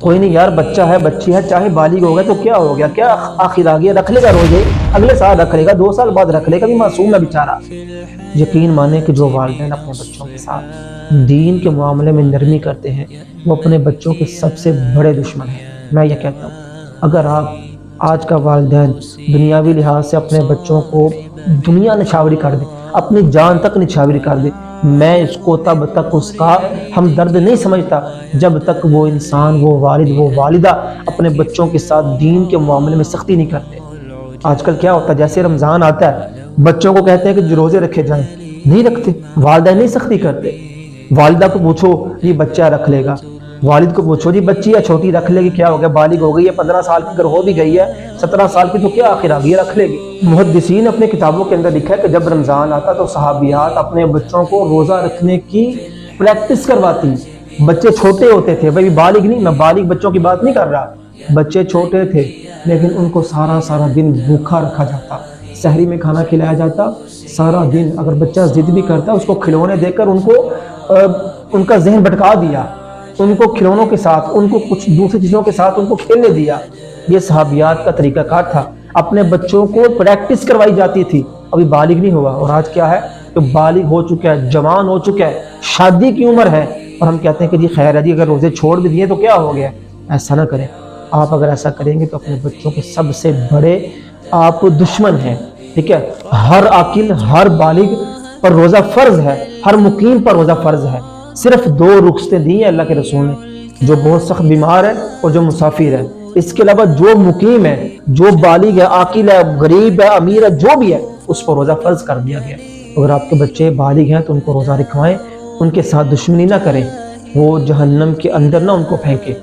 کوئی نہیں یار، بچہ ہے بچی ہے، چاہے بالغ ہو گیا تو کیا ہو گیا، کیا آخر آ گیا، رکھ لے گا روزے، اگلے سال رکھ لے گا، 2 سال بعد رکھ لے گا، بھی معصوم ہے بیچارہ۔ یقین مانے کہ جو والدین اپنے بچوں کے ساتھ دین کے معاملے میں نرمی کرتے ہیں وہ اپنے بچوں کے سب سے بڑے دشمن ہیں۔ میں یہ کہتا ہوں اگر آپ آج کا والدین دنیاوی لحاظ سے اپنے بچوں کو دنیا نچھاوری کر دے، اپنی جان تک نچھاوری کر دے، میں اس کو تب تک اس کا ہمدرد نہیں سمجھتا جب تک وہ انسان، وہ والد، وہ والدہ اپنے بچوں کے ساتھ دین کے معاملے میں سختی نہیں کرتے۔ آج کل کیا ہوتا ہے، جیسے رمضان آتا ہے بچوں کو کہتے ہیں کہ جو روزے رکھے جائیں، نہیں رکھتے، والدہ نہیں سختی کرتے۔ والدہ کو پوچھو یہ بچہ رکھ لے گا، والد کو پوچھو جی بچی ہے چھوٹی رکھ لے گی، کیا ہو گیا، بالغ ہو گئی ہے، 15 سال کی اگر ہو بھی گئی ہے، 17 سال کی، تو کیا آخر آ گئی ہے، رکھ لے گی۔ محدثین اپنے کتابوں کے اندر لکھا ہے کہ جب رمضان آتا تو صحابیات اپنے بچوں کو روزہ رکھنے کی پریکٹس کرواتی۔ بچے چھوٹے ہوتے تھے، بھائی بالغ نہیں، میں بالغ بچوں کی بات نہیں کر رہا، بچے چھوٹے تھے لیکن ان کو سارا دن بھوکا رکھا جاتا، سحری میں کھانا کھلایا جاتا سارا دن۔ اگر بچہ ضد بھی کرتا اس کو کھلونے دے کر ان کا ذہن بھٹکا دیا، ان کو کھلونوں کے ساتھ، ان کو کچھ دوسری چیزوں کے ساتھ ان کو کھیلنے دیا۔ یہ صحابیات کا طریقہ کار تھا، اپنے بچوں کو پریکٹس کروائی جاتی تھی۔ ابھی بالغ نہیں ہوا، اور آج کیا ہے کہ بالغ ہو چکا ہے، جوان ہو چکا ہے، شادی کی عمر ہے، اور ہم کہتے ہیں کہ جی خیر ہے جی، اگر روزے چھوڑ بھی دیے تو کیا ہو گیا۔ ایسا نہ کریں، آپ اگر ایسا کریں گے تو اپنے بچوں کے سب سے بڑے آپ دشمن ہیں، ٹھیک ہے۔ ہر عاقل، ہر بالغ پر روزہ فرض ہے، ہر مقیم پر روزہ فرض ہے۔ صرف 2 رخصتیں دی ہیں اللہ کے رسول نے، جو بہت سخت بیمار ہے اور جو مسافر ہے۔ اس کے علاوہ جو مقیم ہے، جو بالغ ہے، عاقل ہے، غریب ہے، امیر ہے، جو بھی ہے، اس پر روزہ فرض کر دیا گیا۔ اگر آپ کے بچے بالغ ہیں تو ان کو روزہ رکھوائیں، ان کے ساتھ دشمنی نہ کریں، وہ جہنم کے اندر نہ ان کو پھینکے۔